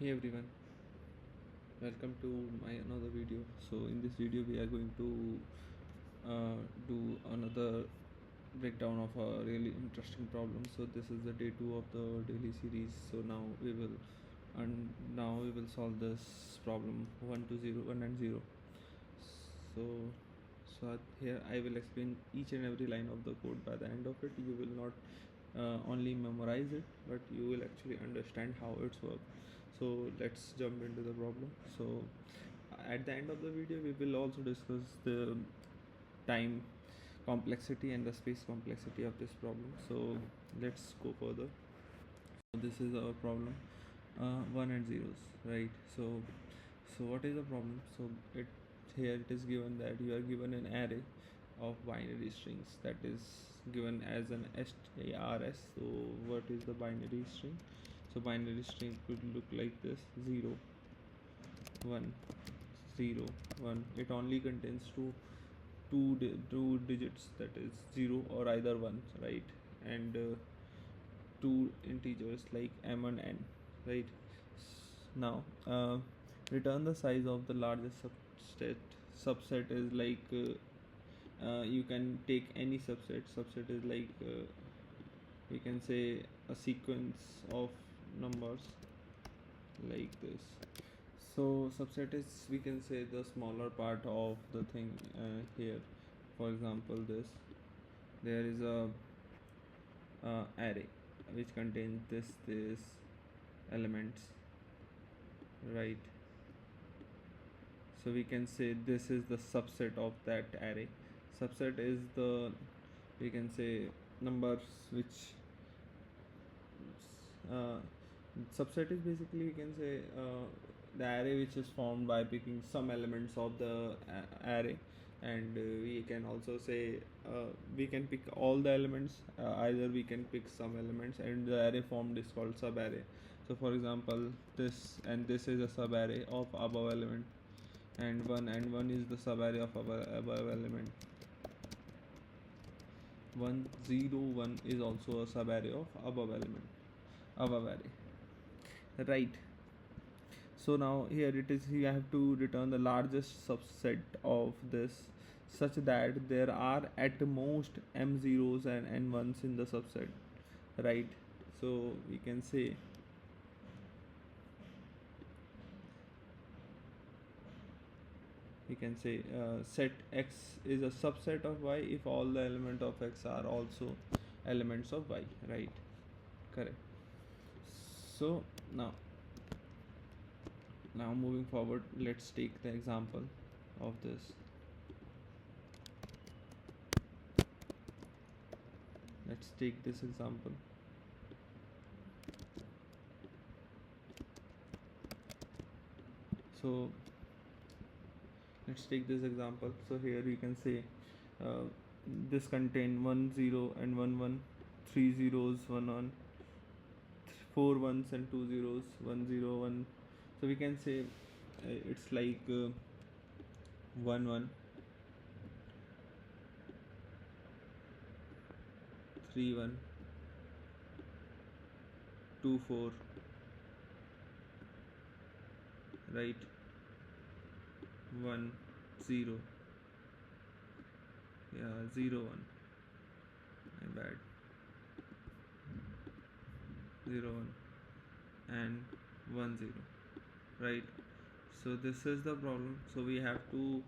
Hey everyone, welcome to my another video. So in this video we are going to do another breakdown of a really interesting problem. So this is the day 2 of the daily series. So now we will solve this problem 1 to 0 1 and 0. So here I will explain each and every line of the code. By the end of it you will not only memorize it, but you will actually understand how it's work. So let's jump into the problem. So at the end of the video we will also discuss the time complexity and the space complexity of this problem. So let's go further. So this is our problem, 1 and zeros, right? So what is the problem? So it here it is given that you are given an array of binary strings that is given as an stars. So what is the binary string? So binary string could look like this: 0 1 0 1. It only contains two digits, that is 0 or either 1, right? And two integers like m and n, right? Now return the size of the largest subset is like you can take any subset is like we can say a sequence of numbers like this. So subset is, we can say, the smaller part of the thing. Here for example, there is a array which contains this elements, right? So we can say this is the subset of that array. Subset is the, we can say, numbers which uh, subset is basically, we can say, the array which is formed by picking some elements of the array. And we can also say we can pick all the elements, either we can pick some elements, and the array formed is called subarray. So for example, this is a subarray of above element, and 1 is the subarray of above element. 1 0 1 is also a subarray of above array, right? So now here it is, you have to return the largest subset of this, such that there are at most m zeros and n ones in the subset, right? So we can say set x is a subset of y if all the element of x are also elements of y, right? Correct. So now moving forward, let's take the example of this. Let's take this example. So let's take this example. So here you can say uh, this contain 1 0 and 1 1, 3 zeros 1 1, 4 ones and 2 zeros, 1 0 1. So we can say it's like 1 1, 3 1, 2 4, right? 1 0, yeah, 0 1, my bad, 0 1 and 1 0, right? So this is the problem. So we have to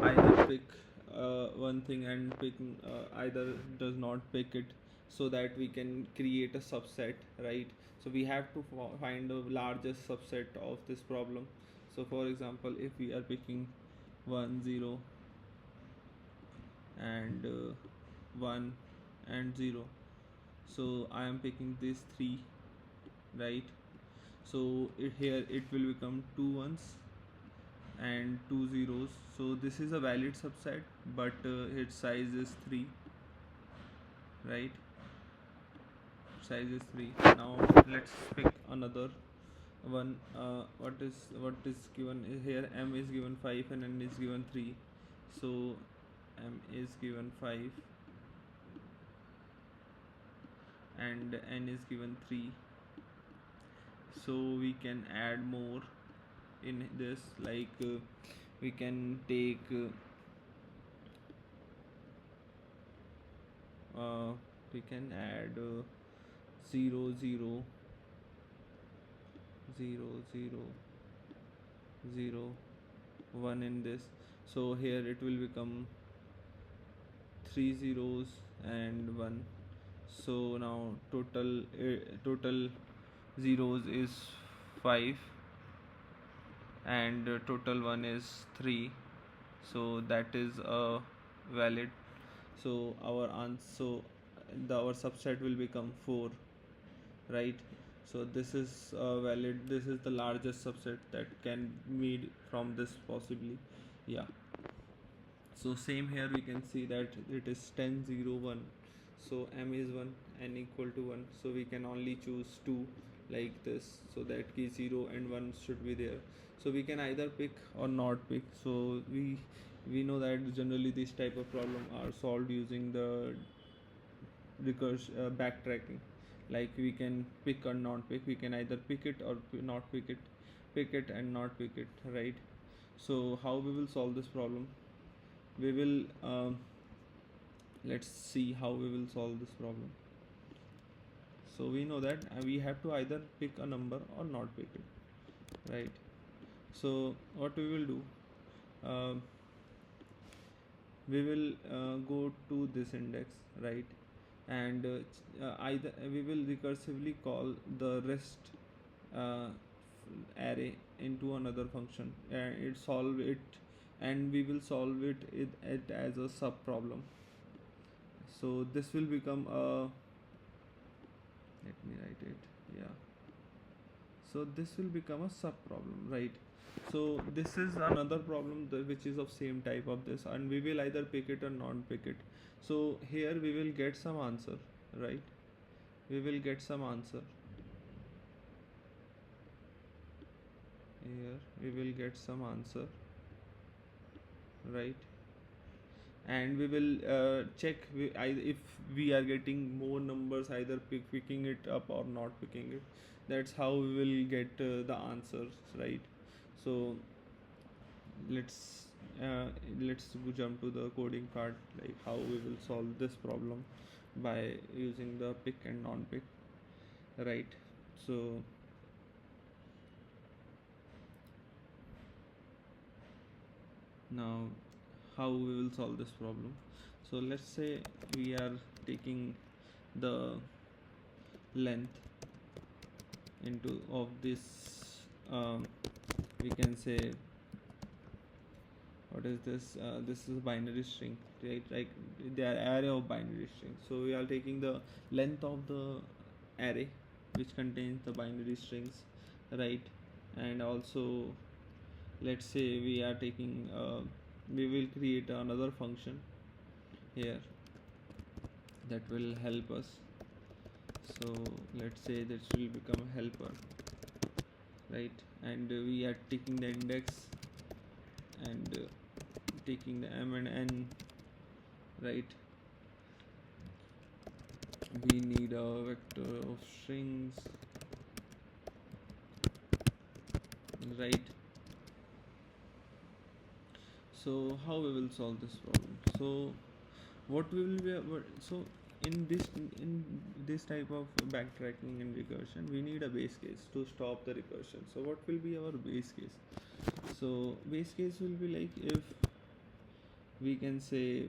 either pick one thing, and picking either does not pick it, so that we can create a subset, right? So we have to find the largest subset of this problem. So for example, if we are picking 1 0 and 1 and 0, so I am picking these three, right? So here it will become 2 ones and 2 zeros. So this is a valid subset, but its size is 3, right? Size is 3. Now let's pick another one. What is given here? M is given 5 and n is given 3. So m is given 5 and n is given 3. So we can add more in this, like we can take we can add 0 0 0 0 0 1 in this. So here it will become 3 zeros and 1. So now total zeros is 5 and total 1 is 3. So that is valid. So our answer, so our subset will become 4, right? So this is valid. This is the largest subset that can made from this possibly. Yeah. So same here we can see that it is 10 0 1. So m is 1, n equal to 1, so we can only choose 2 like this, so that key 0 and 1 should be there. So we can either pick or not pick. So we know that generally this type of problem are solved using the backtracking. Like we can pick or not pick, we can either pick it or not pick it, pick it and not pick it, right? So how we will solve this problem? We will let's see how we will solve this problem. So we know that we have to either pick a number or not pick it, right? So what we will do, uh, we will go to this index, right? And either we will recursively call the rest uh, array into another function, and it solve it, and we will solve it as a sub problem. So this will become a, let me write it, yeah. So this will become a sub problem, right? So this is another problem which is of same type of this, and we will either pick it or not pick it. So here we will get some answer, right? We will get some answer here, we will get some answer, right? And we will check if we are getting more numbers, either picking it up or not picking it. That's how we will get the answers, right? So let's uh, let's jump to the coding part, like how we will solve this problem by using the pick and non-pick, right? So now how we will solve this problem. So let's say we are taking the length into of this, we can say, what is this, this is a binary string, right? Like they are array of binary strings, so we are taking the length of the array which contains the binary strings, right? And also let's say we are taking we will create another function here that will help us. So let's say this will become a helper, right? And we are taking the index and taking the m and n, right? We need a vector of strings, right? So how we will solve this problem? So what we will be so in this type of backtracking and recursion, we need a base case to stop the recursion. So what will be our base case? So base case will be like if we can say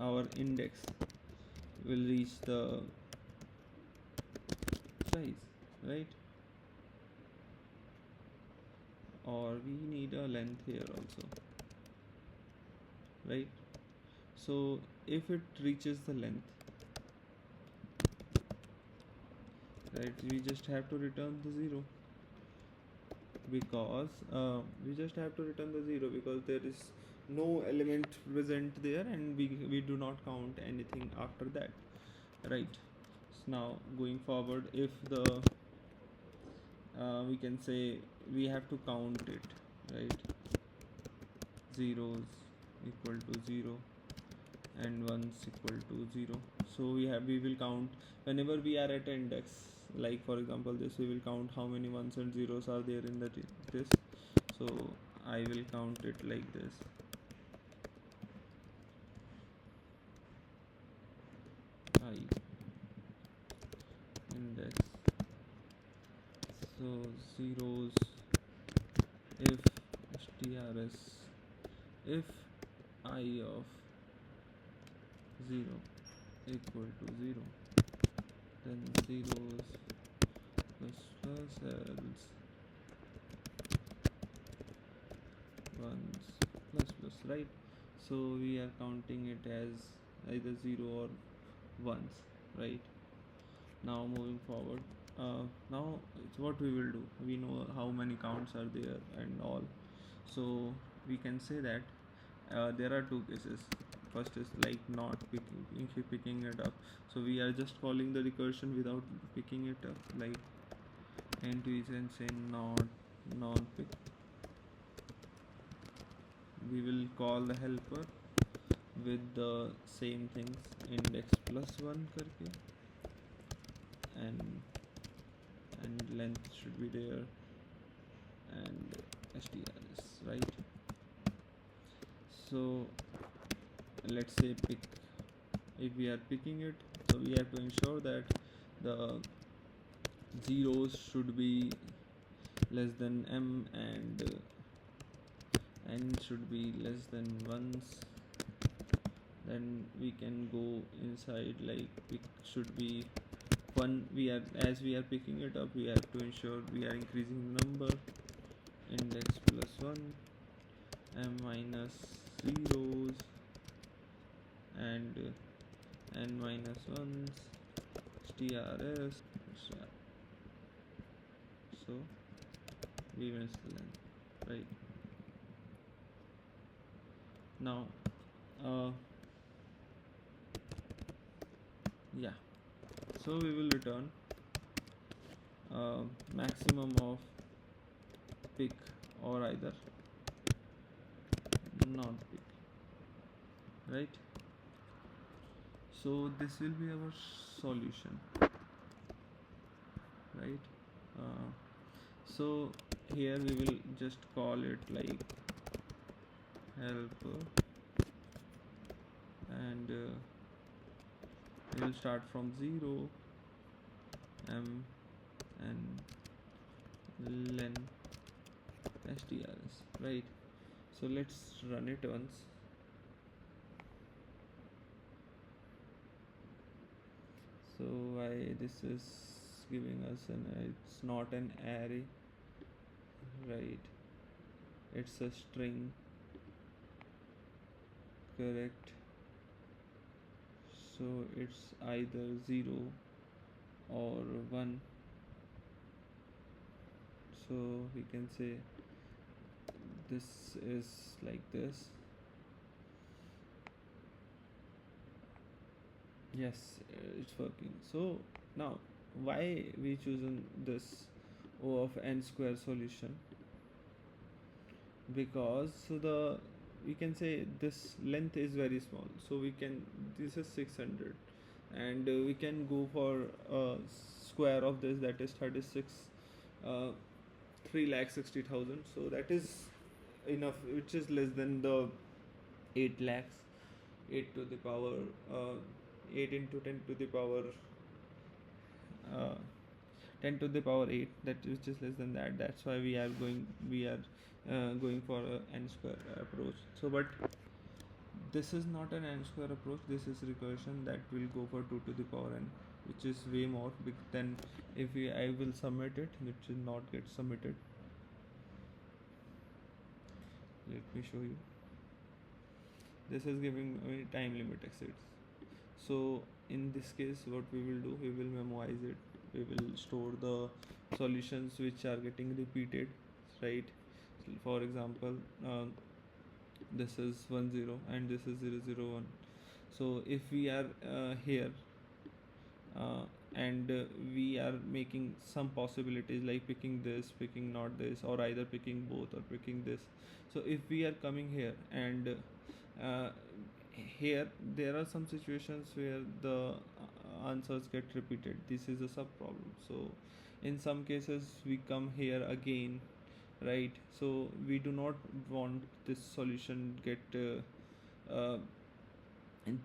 our index will reach the size, right? Or we need a length here also, right? So if it reaches the length, right, we just have to return the 0, because we just have to return the 0 because there is no element present there, and we do not count anything after that, right? So now going forward, if the we can say we have to count it, right? Zeros equal to 0 and 1s equal to 0. So we will count whenever we are at index, like for example this, we will count how many ones and zeros are there in this. So I will count it like this. I index. So zeros if strs if I of 0 equal to 0, then zeros plus else ones plus, right? So we are counting it as either 0 or ones, right? Now moving forward, now it's what we will do. We know how many counts are there and all, so we can say that there are two cases. First is like not picking it up, so we are just calling the recursion without picking it up, like and we can say not non pick. We will call the helper with the same things, index plus 1 करके, and length should be there, and strs, right? So let's say pick. If we are picking it, so we have to ensure that the zeros should be less than m, and n should be less than ones. Then we can go inside, like pick should be 1. We are, as we are picking it up, we have to ensure we are increasing the number, index plus 1, m minus zeros, and n minus 1s, strs. So we missed the length, right? Now yeah, so we will return maximum of pick or either not pick, right? So this will be our solution, right? So here we will just call it like helper, and we will start from 0, m, and len strs, right? So let's run it once. So why this is giving us it's not an array, right? It's a string, correct? So it's either 0 or 1, so we can say this is like this. Yes, it's working. So now why we chosen this O of n square solution? Because so the, we can say this length is very small, so we can, this is 600, and we can go for square of this, that is 36 3,60,000. So that is enough, which is less than the 8 lakhs, 8 to the power 8 into 10 to the power 10 to the power 8, that is just less than that. That's why we are going for a n square approach. So but this is not an n square approach, this is recursion, that will go for 2 to the power n, which is way more big than. If I will submit it, it will not get submitted. Let me show you. This is giving me time limit exceeds. So in this case, what we will do, we will memorize it, we will store the solutions which are getting repeated, right? So for example, this is 1 0 and this is 0 0 1. So if we are here and we are making some possibilities like picking this, picking not this, or either picking both or picking this. So if we are coming here and here there are some situations where the answers get repeated. This is a sub problem. So in some cases we come here again, right? So we do not want this solution uh, and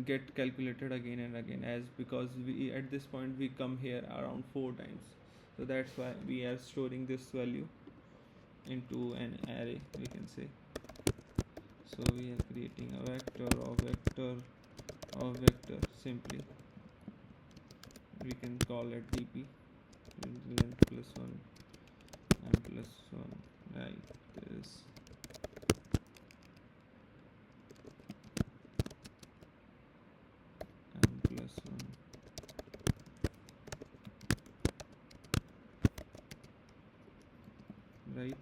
get calculated again and again, as because we at this point we come here around 4 times. So that's why we are storing this value into an array, we can say. So we are creating a vector of vector of vector. Simply we can call it dp length plus 1 and plus 1, like this. And plus 1, right?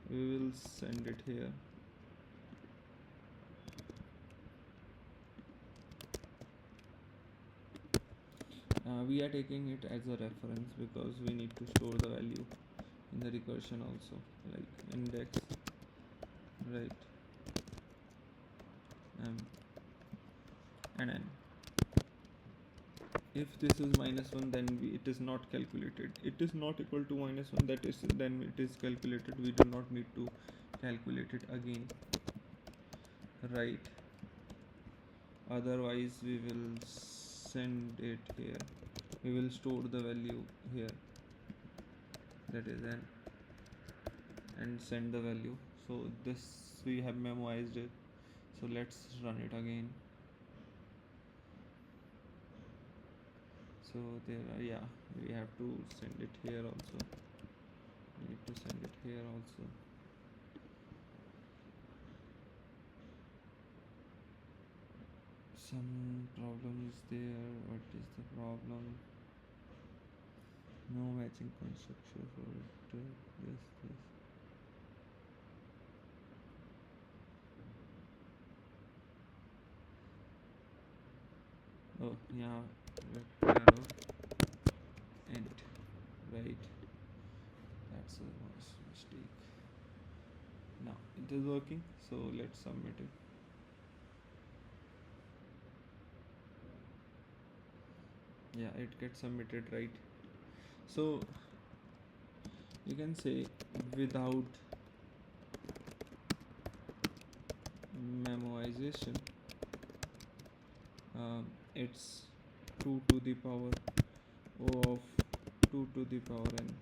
We will send it here. We are taking it as a reference because we need to store the value in the recursion also, like index, right? And n. If this is -1, then it is not calculated. It is not equal to -1, that is, then it is calculated. We do not need to calculate it again, right? Otherwise we will send it here. We will store the value here, that is n, and send the value. So this, we have memoized it. So let's run it again. So there are, yeah, we have to send it here also. We need to send it here also. Some problem is there. What is the problem? No matching constructor for it. This. Oh yeah, vector of int, right? That's a mistake. Now it is working, so let's submit it. Yeah, it gets submitted, right? So you can say without memoization, it's 2 to the power O of 2 to the power n,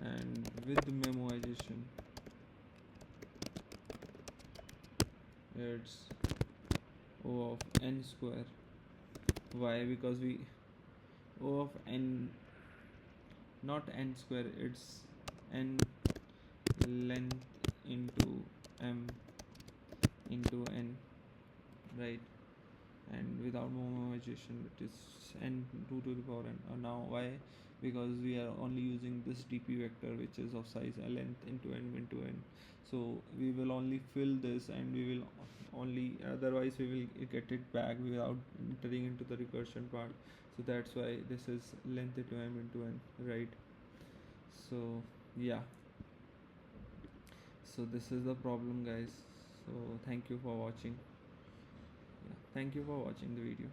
and with memoization it's O of n square. Why? Because we O of n, not n square, it's n length into m into n, right? And without memoization it is n 2 to the power n. Now why? Because we are only using this dp vector, which is of size length into n. So we will only fill this, and we will only, otherwise we will get it back without entering into the recursion part. So that's why this is length into n, right? So yeah, so this is the problem, guys. So thank you for watching. Yeah, thank you for watching the video.